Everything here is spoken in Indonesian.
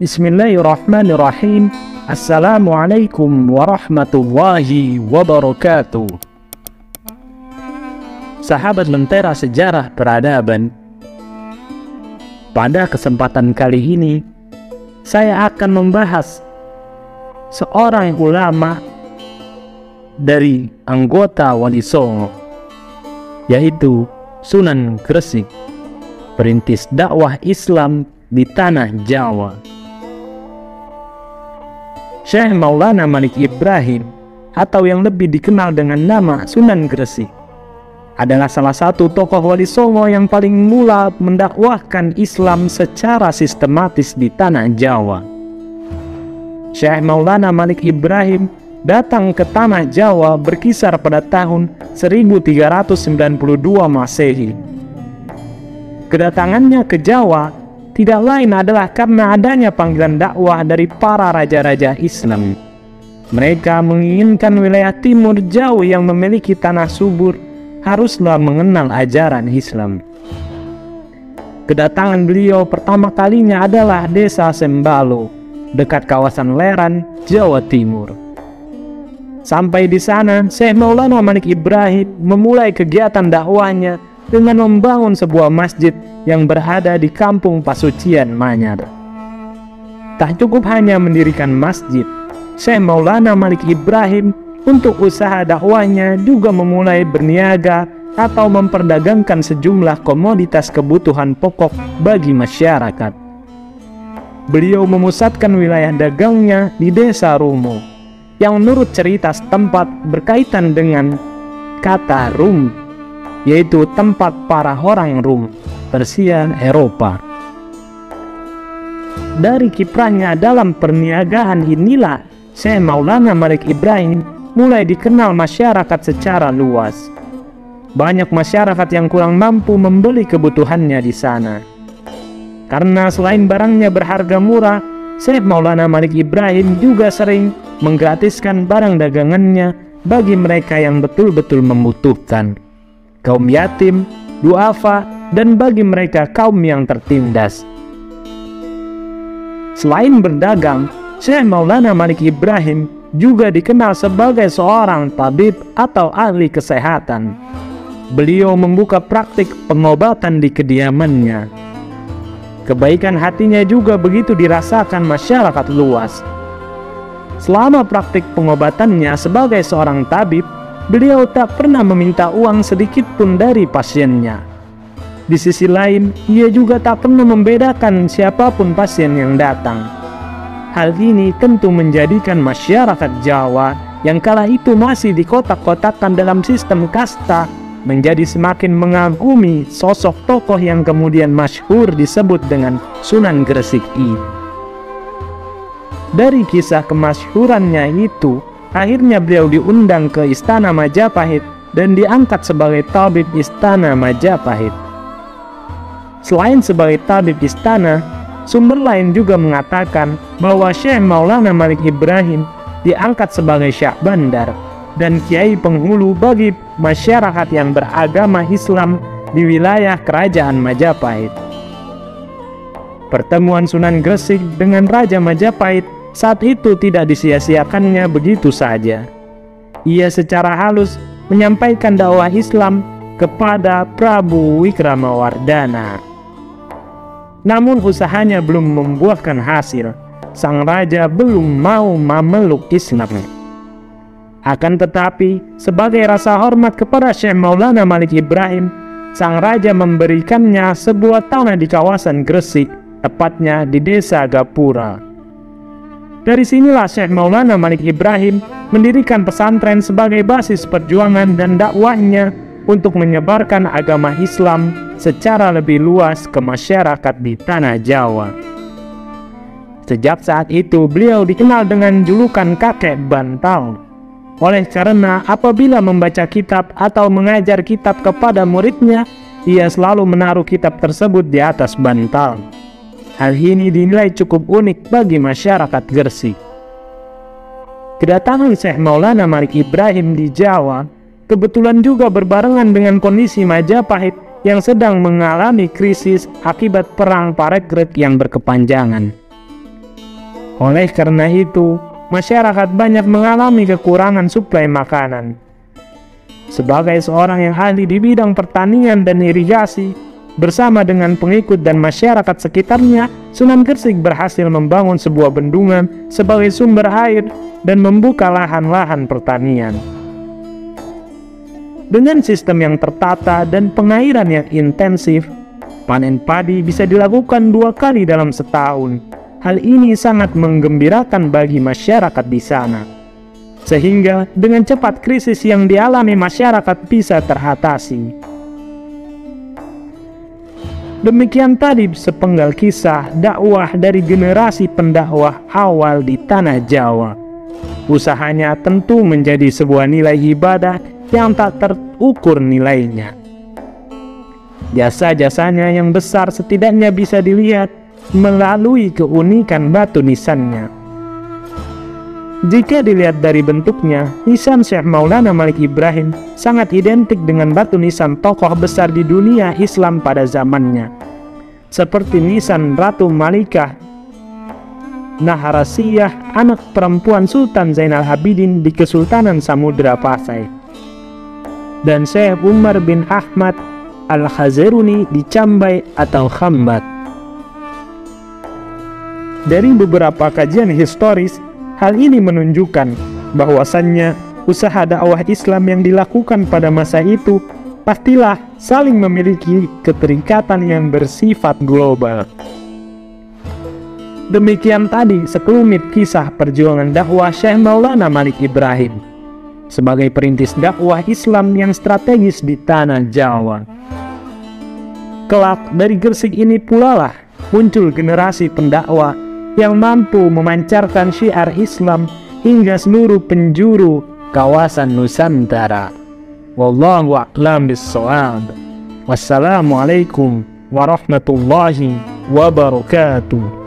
Bismillahirrahmanirrahim. Assalamualaikum warahmatullahi wabarakatuh. Sahabat Lentera Sejarah Peradaban, pada kesempatan kali ini saya akan membahas seorang ulama dari anggota Wali Songo, yaitu Sunan Gresik, perintis dakwah Islam di tanah Jawa. Syekh Maulana Malik Ibrahim, atau yang lebih dikenal dengan nama Sunan Gresik, adalah salah satu tokoh Wali Songo yang paling mula mendakwahkan Islam secara sistematis di tanah Jawa. Syekh Maulana Malik Ibrahim datang ke tanah Jawa berkisar pada tahun 1392 Masehi. Kedatangannya ke Jawa tidak lain adalah karena adanya panggilan dakwah dari para raja-raja Islam. Mereka menginginkan wilayah timur jauh yang memiliki tanah subur haruslah mengenal ajaran Islam. Kedatangan beliau pertama kalinya adalah desa Sembalo, dekat kawasan Leran, Jawa Timur. Sampai di sana, Syekh Maulana Malik Ibrahim memulai kegiatan dakwahnya dengan membangun sebuah masjid yang berada di kampung Pasucian Manyar. Tak cukup hanya mendirikan masjid, Syekh Maulana Malik Ibrahim untuk usaha dakwahnya juga memulai berniaga atau memperdagangkan sejumlah komoditas kebutuhan pokok bagi masyarakat. Beliau memusatkan wilayah dagangnya di desa Rumo, yang menurut cerita setempat berkaitan dengan kata Rum, yaitu tempat para orang Rum, Persia, Eropa. Dari kiprahnya dalam perniagaan inilah Syekh Maulana Malik Ibrahim mulai dikenal masyarakat secara luas. Banyak masyarakat yang kurang mampu membeli kebutuhannya di sana. Karena selain barangnya berharga murah, Syekh Maulana Malik Ibrahim juga sering menggratiskan barang dagangannya bagi mereka yang betul-betul membutuhkan, kaum yatim, duafa, dan bagi mereka kaum yang tertindas. Selain berdagang, Syekh Maulana Malik Ibrahim juga dikenal sebagai seorang tabib atau ahli kesehatan. Beliau membuka praktik pengobatan di kediamannya. Kebaikan hatinya juga begitu dirasakan masyarakat luas. Selama praktik pengobatannya sebagai seorang tabib, beliau tak pernah meminta uang sedikit pun dari pasiennya. Di sisi lain, ia juga tak pernah membedakan siapapun pasien yang datang. Hal ini tentu menjadikan masyarakat Jawa yang kala itu masih dikotak-kotakkan dalam sistem kasta menjadi semakin mengagumi sosok tokoh yang kemudian masyhur disebut dengan Sunan Gresik ini. Dari kisah kemasyhurannya itu, akhirnya beliau diundang ke Istana Majapahit dan diangkat sebagai tabib Istana Majapahit. Selain sebagai tabib istana, sumber lain juga mengatakan bahwa Syekh Maulana Malik Ibrahim diangkat sebagai Syekh Bandar dan kiai penghulu bagi masyarakat yang beragama Islam di wilayah kerajaan Majapahit. Pertemuan Sunan Gresik dengan Raja Majapahit saat itu tidak disia-siakannya begitu saja. Ia secara halus menyampaikan dakwah Islam kepada Prabu Wikramawardhana. Namun usahanya belum membuahkan hasil. Sang raja belum mau memeluk Islam. Akan tetapi, sebagai rasa hormat kepada Syekh Maulana Malik Ibrahim, sang raja memberikannya sebuah tanah di kawasan Gresik, tepatnya di desa Gapura. Dari sinilah Syekh Maulana Malik Ibrahim mendirikan pesantren sebagai basis perjuangan dan dakwahnya untuk menyebarkan agama Islam secara lebih luas ke masyarakat di tanah Jawa. Sejak saat itu beliau dikenal dengan julukan kakek bantal, oleh karena apabila membaca kitab atau mengajar kitab kepada muridnya, ia selalu menaruh kitab tersebut di atas bantal. Hal ini dinilai cukup unik bagi masyarakat Gresik. Kedatangan Syekh Maulana Malik Ibrahim di Jawa kebetulan juga berbarengan dengan kondisi Majapahit yang sedang mengalami krisis akibat perang Parekrut yang berkepanjangan. Oleh karena itu, masyarakat banyak mengalami kekurangan suplai makanan. Sebagai seorang yang ahli di bidang pertanian dan irigasi, bersama dengan pengikut dan masyarakat sekitarnya, Sunan Gresik berhasil membangun sebuah bendungan sebagai sumber air dan membuka lahan-lahan pertanian. Dengan sistem yang tertata dan pengairan yang intensif, panen padi bisa dilakukan 2 kali dalam setahun. Hal ini sangat menggembirakan bagi masyarakat di sana, sehingga dengan cepat krisis yang dialami masyarakat bisa teratasi. Demikian tadi sepenggal kisah dakwah dari generasi pendakwah awal di tanah Jawa. Usahanya tentu menjadi sebuah nilai ibadah yang tak terukur nilainya. Jasa-jasanya yang besar setidaknya bisa dilihat melalui keunikan batu nisannya. Jika dilihat dari bentuknya, nisan Syekh Maulana Malik Ibrahim sangat identik dengan batu nisan tokoh besar di dunia Islam pada zamannya, seperti nisan Ratu Malikah Naharasiyah, anak perempuan Sultan Zainal Abidin di Kesultanan Samudra Pasai, dan Syekh Umar bin Ahmad Al-Khazeruni di Cambai atau Khambat. Dari beberapa kajian historis, hal ini menunjukkan bahwasannya usaha dakwah Islam yang dilakukan pada masa itu pastilah saling memiliki keterikatan yang bersifat global. Demikian tadi sekelumit kisah perjuangan dakwah Syekh Maulana Malik Ibrahim sebagai perintis dakwah Islam yang strategis di tanah Jawa. Kelak dari Gresik ini pula lah muncul generasi pendakwah yang mampu memancarkan syiar Islam hingga seluruh penjuru kawasan Nusantara. Wallahu a'lam bissawab. Wassalamualaikum warahmatullahi wabarakatuh.